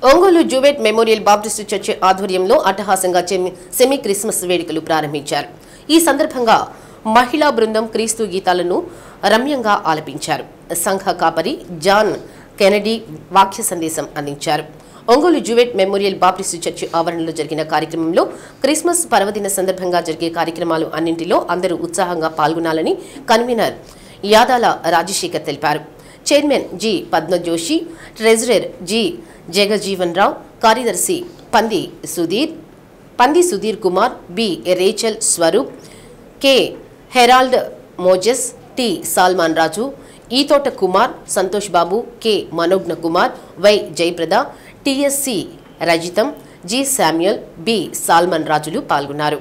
Ongole జూవేట్ memorial Baptist church ఆధ్వర్యంలో అట్టహాసంగా semi Christmas వేడుకలు ప్రారంభించారు. ఈ సందర్భంగా మహిళా బృందం క్రీస్తు గీతాలను రమ్యంగా ఆలపించారు. సంఘ కాపరి జాన్ కెనడీ వాక్య సందేశం అందించారు. ఒంగోలు జూవేట్ మెమోరియల్ బాప్టిస్టు చర్చి ఆవరణలో జరిగిన కార్యక్రమంలో క్రిస్మస్ పర్వదిన సందర్భంగా జరిగే కార్యక్రమాలు అన్నింటిలో అందరూ ఉత్సాహంగా పాల్గొనాలని కన్వీనర్ యాదాల రాజశేఖర్ తెలిపారు. Chairman G Padmajoshi, treasurer G Jagjivan Rao, కార్యదర్శి Pandi Sudheer Kumar, B Rachel Swaroop, K Harold Moses, T Solomon Raju, Eethota Kumar, Santosh Babu, K Manogna Kumar, Y Jayaprada, TSC Rajitham, G Samuel, B Solomon రాజులు పాల్గొన్నారు.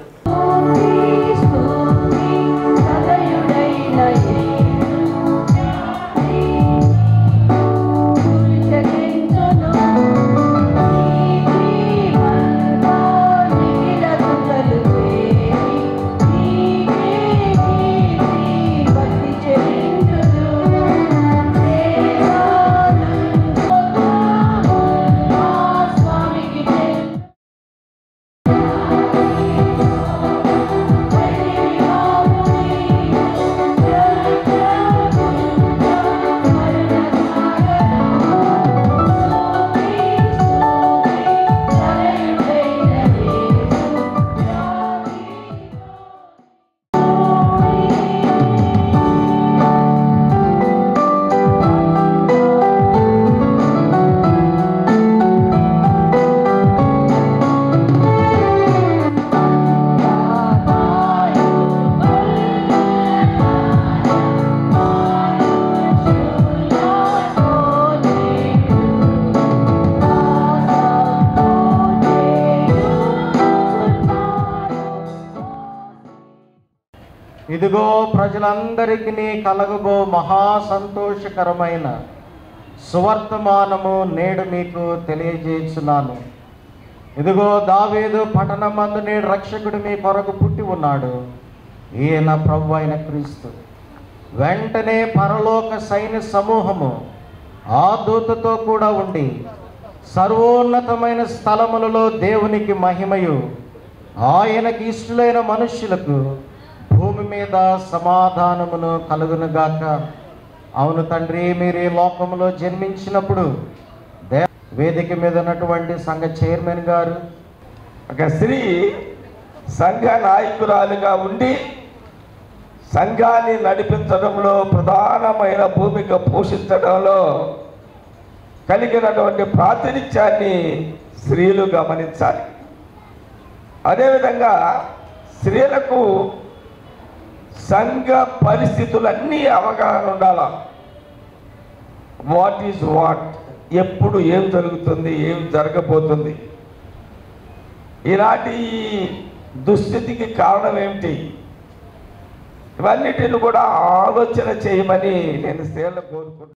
ఇదిగో ప్రజలందరికీ కలగబో మహా సంతోషకరమైన సువర్తమానము నేడు మీకు తెలియజేస్తున్నాను. ఇదిగో దావీదు పట్టణమందు నేడు రక్షకుడు మీ కొరకు పుట్టి ఉన్నాడు. ఈయన ప్రభు అయిన క్రీస్తు. వెంటనే పరలోక సైన్య సమూహము ఆ దూతతో కూడా ఉండి సర్వోన్నతమైన స్థలములలో దేవునికి మహిమయు ఆయనకి ఇష్టలైన మనుష్యులకు భూమి మీద సమాధానమును కలుగునుగాక. అవును తండ్రి, మీరు ఈ లోకంలో జన్మించినప్పుడు వేదిక మీద ఉన్నటువంటి సంఘ చైర్మన్ గారు, ఒక స్త్రీ సంఘ నాయకురాలుగా ఉండి సంఘాన్ని నడిపించడంలో ప్రధానమైన భూమిక పోషించడంలో కలిగినటువంటి ప్రాతినిధ్యాన్ని స్త్రీలు గమనించాలి. అదేవిధంగా స్త్రీలకు సంఘ పరిస్థితులన్నీ అవగాహన ఉండాల. వాట్ ఈజ్ వాట్, ఎప్పుడు ఏం జరుగుతుంది, ఏం జరగబోతుంది, ఈనాటి దుస్థితికి కారణం ఏమిటి, ఇవన్నిటిని కూడా ఆలోచన చేయమని నేను స్త్రీలను కోరుకుంటున్నాను.